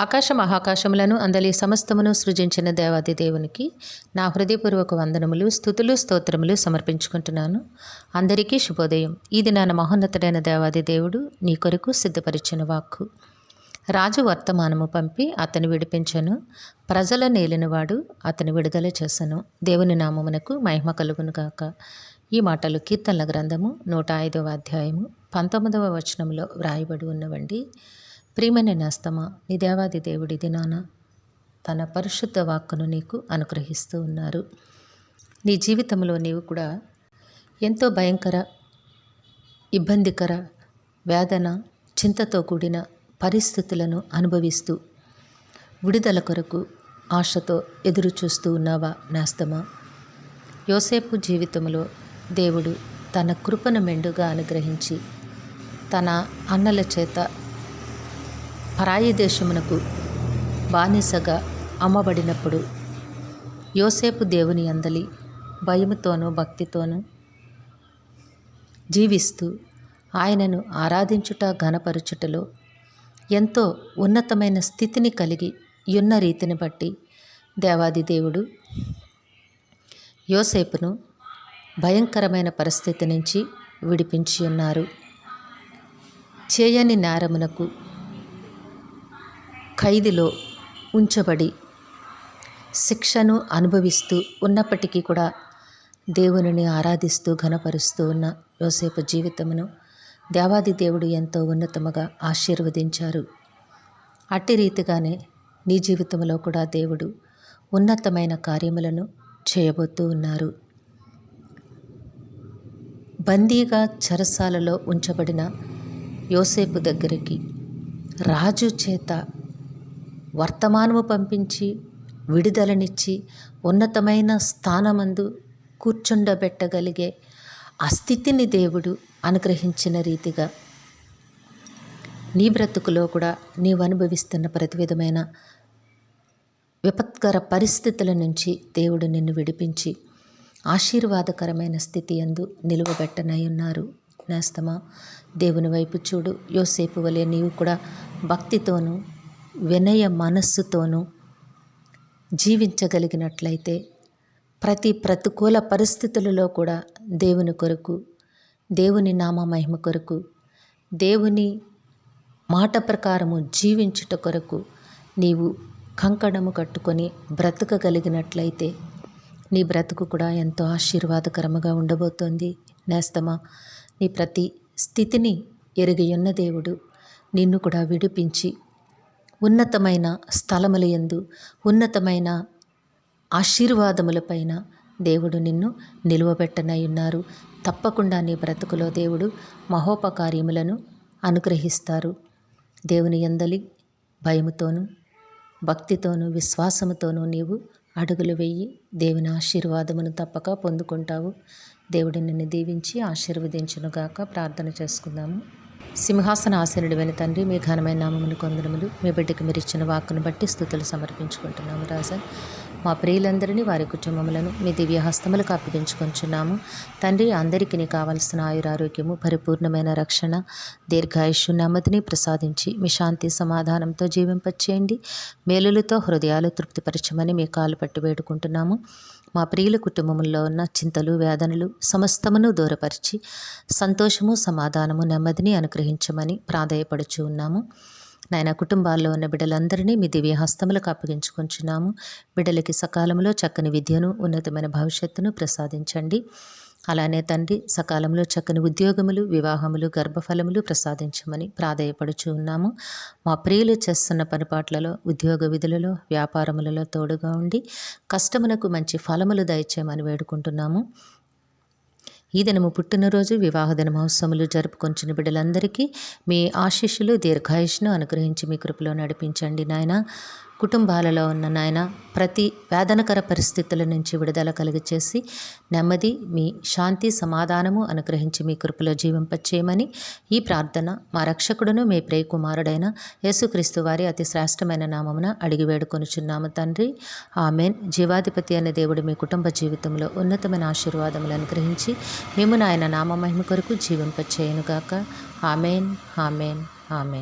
ఆకాశ మహాకాశములను అందలి సమస్తమును సృజించిన దేవాది దేవునికి నా హృదయపూర్వక వందనములు, స్తుతులు, స్తోత్రములు సమర్పించుకుంటున్నాను. అందరికీ శుభోదయం. ఇది నా మహోన్నతుడైన దేవాది దేవుడు నీ కొరకు సిద్ధపరిచిన వాక్కు. రాజు వర్తమానము పంపి అతని విడిపించెను, ప్రజల నేలినవాడు అతని విడుదల చేసెను. దేవుని నామమునకు మహిమ కలుగును గాక. ఈ మాటలు కీర్తనల గ్రంథము 105వ అధ్యాయము 19వ వచనంలో వ్రాయబడి ఉన్నవండి. ప్రియమైన నేస్తమా, నీ దేవాది దేవుడి దినాన తన పరిశుద్ధ వాక్కును నీకు అనుగ్రహిస్తూ ఉన్నారు. నీ జీవితంలో నీవు కూడా ఎంతో భయంకర, ఇబ్బందికర, వేదన, చింతతో కూడిన పరిస్థితులను అనుభవిస్తూ విడుదల కొరకు ఆశతో ఎదురు చూస్తూ ఉన్నావా నేస్తమా? యోసేపు జీవితంలో దేవుడు తన కృపను మెండుగా అనుగ్రహించి తన అన్నల చేత పరాయి దేశమునకు బానిసగా అమ్మబడినప్పుడు యోసేపు దేవుని అందలి భయముతోనూ భక్తితోనూ జీవిస్తూ ఆయనను ఆరాధించుట, ఘనపరచుటలో ఎంతో ఉన్నతమైన స్థితిని కలిగి ఉన్న రీతిని బట్టి దేవాది దేవుడు యోసేపును భయంకరమైన పరిస్థితి నుంచి విడిపించి ఉన్నారు. చేయని నేరమునకు ఖైదులో ఉంచబడి శిక్షను అనుభవిస్తూ ఉన్నప్పటికీ కూడా దేవునిని ఆరాధిస్తూ ఘనపరుస్తూ ఉన్న యోసేపు జీవితమును దేవాది దేవుడు ఎంతో ఉన్నతముగా ఆశీర్వదించారు. అట్టి రీతిగానే నీ జీవితంలో కూడా దేవుడు ఉన్నతమైన కార్యములను చేయబోతూ ఉన్నారు. బందీగా చెరసాలలో ఉంచబడిన యోసేపు దగ్గరికి రాజు చేత వర్తమానము పంపించి విడుదలనిచ్చి ఉన్నతమైన స్థానమందు కూర్చుండబెట్టగలిగే ఆ స్థితిని దేవుడు అనుగ్రహించిన రీతిగా నీ బ్రతుకులో కూడా నీవు అనుభవిస్తున్న ప్రతి విధమైన విపత్కర పరిస్థితుల నుంచి దేవుడు నిన్ను విడిపించి ఆశీర్వాదకరమైన స్థితి యందు నిలువబెట్టనై ఉన్నారు. నేస్తమా, దేవుని వైపు చూడు. యోసేపు వలె నీవు కూడా భక్తితోనూ వినయ మనస్సుతోనూ జీవించగలిగినట్లయితే ప్రతి ప్రతికూల పరిస్థితులలో కూడా దేవుని కొరకు, దేవుని నామ మహిమ కొరకు, దేవుని మాట ప్రకారము జీవించుట కొరకు నీవు కంకణము కట్టుకొని బ్రతకగలిగినట్లయితే నీ బ్రతుకు కూడా ఎంతో ఆశీర్వాదకరముగా ఉండబోతోంది. నేస్తమా, నీ ప్రతి స్థితిని ఎరిగి ఉన్న దేవుడు నిన్ను కూడా విడిపించి ఉన్నతమైన స్థలముల యందు, ఉన్నతమైన ఆశీర్వాదములపైన దేవుడు నిన్ను నిలువబెట్టనై ఉన్నారు. తప్పకుండా నీ బ్రతుకులో దేవుడు మహోపకార్యములను అనుగ్రహిస్తారు. దేవుని యందలి భయముతోనూ భక్తితోనూ విశ్వాసముతోనూ నీవు అడుగులు వేయి. దేవుని ఆశీర్వాదమును తప్పక పొందుకుంటావు. దేవుడు నిన్ను దీవించి ఆశీర్వదించునుగాక. ప్రార్థన చేసుకుందాము. సింహాసన ఆసీనుడైన తండ్రి, మీ ఘనమైన నామమును కొందనములు మీ బిడ్డకి మీరు ఇచ్చిన వాక్కును బట్టి స్తుతులు సమర్పించుకుంటున్నాము. రాజా, మా ప్రియులందరినీ వారి కుటుంబములను మీ దివ్య హస్తములకు అప్పగించుకొంచున్నాము. తండ్రి, అందరికీ నీ కావలసిన ఆయురారోగ్యము, పరిపూర్ణమైన రక్షణ, దీర్ఘాయుష్యు, నెమ్మదిని ప్రసాదించి మీ శాంతి సమాధానంతో జీవింపచేయండి. మేలులతో హృదయాలు తృప్తిపరచమని మీ కాలు పట్టి వేడుకుంటున్నాము. మా ప్రియుల కుటుంబముల్లో ఉన్న చింతలు, వేదనలు సమస్తమును దూరపరిచి సంతోషము, సమాధానము, నెమ్మదిని అనుగ్రహించమని ప్రాధేయపడుచు ఉన్నాము. నాయన, కుటుంబాల్లో ఉన్న బిడ్డలందరినీ మీ దివ్య హస్తములకు అప్పగించుకొంచున్నాము. బిడ్డలకి సకాలంలో చక్కని విద్యను, ఉన్నతమైన భవిష్యత్తును ప్రసాదించండి. అలానే తండ్రి, సకాలంలో చక్కని ఉద్యోగములు, వివాహములు, గర్భఫలములు ప్రసాదించమని ప్రాధేయపడుచు ఉన్నాము. మా ప్రియులు చేస్తున్న పనిపాట్లలో, ఉద్యోగ విధులలో, వ్యాపారములలో తోడుగా ఉండి కష్టమునకు మంచి ఫలములు దయచేయమని వేడుకుంటున్నాము. ఈ దినము పుట్టినరోజు, వివాహదిన మహోత్సవములు జరుపుకొంచిన బిడ్డలందరికీ మీ ఆశీస్సులు, దీర్ఘాయుష్ను అనుగ్రహించి మీ కృపలో నడిపించండి. నాయన, కుటుంబాలలో ఉన్న నాయన ప్రతి వేదనకర పరిస్థితుల నుంచి విడుదల కలిగచేసి నెమ్మది, మీ శాంతి, సమాధానము అనుగ్రహించి మీ కృపలో జీవింపచేయమని ఈ ప్రార్థన మా రక్షకుడును మీ ప్రియ కుమారుడైన యేసుక్రీస్తు వారి అతి శ్రేష్టమైన నామమున అడిగి వేడుకొనుచున్నాము తండ్రి. ఆమెన్. జీవాధిపతి అనే దేవుడు మీ కుటుంబ జీవితంలో ఉన్నతమైన ఆశీర్వాదములు అనుగ్రహించి మేము నాయన నామ మహిమ కొరకు జీవింపచేయునుగాక. Amen, amen, amen.